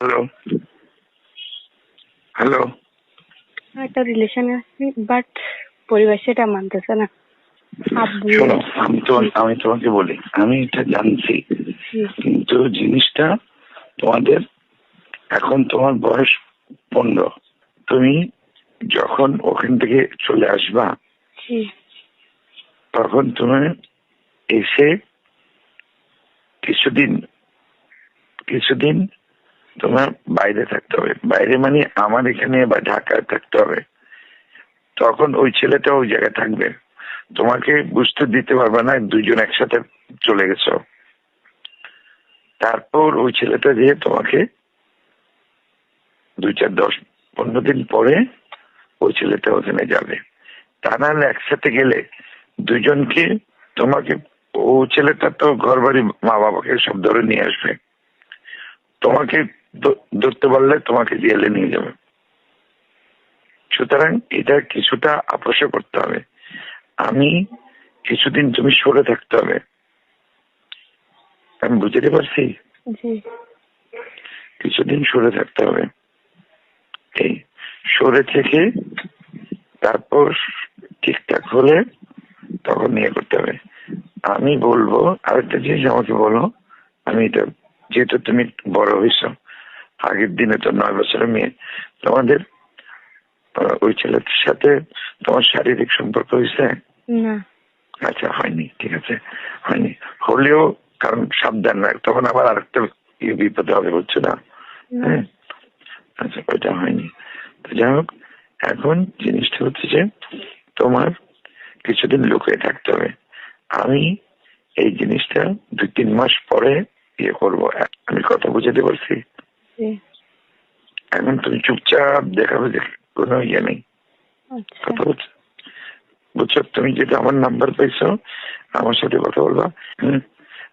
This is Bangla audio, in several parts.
হ্যালো হ্যালো একটা রিলেশনে আছি, বাট পরিবার সেটা মানতেছে না। আব্বু। শোনো, আমি তোমাকে বলি, আমি এটা জানছি, কিন্তু জিনিসটা তোমাদের, এখন তোমার বয়স 15, তুমি যখন ওখান থেকে চলে আসবা তখন তুমি এসে কিছুদিন কিছুদিন তোমার বাইরে থাকতে হবে। বাইরে মানে আমার এখানে বা ঢাকায় থাকতে হবে। তখন ওই ছেলেটা ওই জায়গায় থাকবে, তোমাকে বুঝতে দিতে পারবে না দুইজন একসাথে চলে গেছো। তারপর ওই ছেলেটা দিয়ে তোমাকে 2, 4, 10, 15 দিন পরে ওই ছেলেটা ওখানে যাবে। তা নাহলে একসাথে গেলে দুজনকে, তোমাকে, ও ছেলেটা তো ঘর বাড়ি মা বাবাকে সব ধরে নিয়ে আসবে, তোমাকে ধরতে পারলে তোমাকে জেলে নিয়ে যাবে। সুতরাং এটা কিছুটা আপোষ করতে হবে। আমি কিছুদিন তুমি সরে থাকতে হবে, আমি বুঝতে পারছি। কিছুদিন সরে থাকতে হবে, এই সরে থেকে তারপর ঠিকঠাক হলে তখন নিয়ে করতে হবে। আমি বলবো আরেকটা জিনিস আমাকে বলো, আমি এটা, যেহেতু তুমি বড় হয়েছ, আগের দিনে তো 9 বছরের মেয়ে, তোমাদের ওই ছেলেটার সাথে তোমার শারীরিক সম্পর্ক হয়েছে? না। আচ্ছা, হয়নি, ঠিক আছে, হয়নি। হলেও কারণ সাবধান রাখ, তখন আবার আরেকটা বিপদে হবে, বুঝছো না? হ্যাঁ, আচ্ছা, ওইটা হয়নি। তো যাই হোক, এখন জিনিসটা হচ্ছে যে তোমার কিছুদিন লুকিয়ে থাকতে হবে। আমি এই জিনিসটা 2-3 মাস পরে ইয়ে করবো। আমি কথা বুঝাতে পারছি? এখন তুমি চুপচাপ দেখাবে যে কোনো ইয়ে নেই, কথা বুঝছো? বুঝছো? তুমি যেটা আমার নাম্বার পাইছো, আমার সাথে কথা বলবা,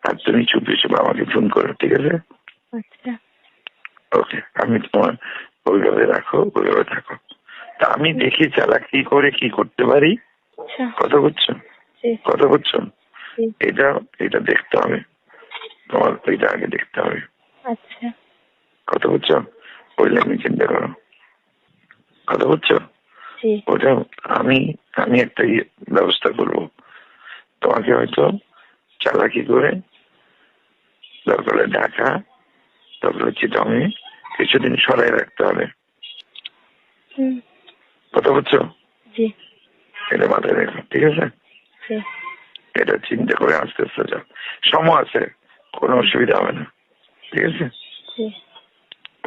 আর তুমি চুপে চুপে আমাকে ফোন করো, ঠিক আছে? ওকে, আমি তোমার ওইভাবে রাখো, ওইভাবে থাকো। তা আমি দেখি চালাকি করে কি করতে পারি। কথা বুঝছো? কথা বুঝছো? এটা এটা দেখতে হবে, তোমার ওইটা আগে দেখতে হবে। কথা বুঝছো? ওই লাইনে চিন্তা করো, কথা বুঝছো? ওটা আমি আমি একটা ব্যবস্থা করব। তোমাকে হয়তো চালাকি করে দরকার ঢাকা, দরকার চিটাঙে কিছুদিন সরাই রাখতে হবে। কথা বুঝছো? এটা মাথায় রেখো, ঠিক আছে? এটা চিন্তা করে আস্তে আস্তে যাও, সময় আছে, কোনো অসুবিধা হবে না, ঠিক আছে?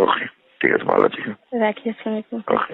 ওকে, ঠিক আছে, ভালো থেকো। রাখি। আসসালামু আলাইকুম। ওকে।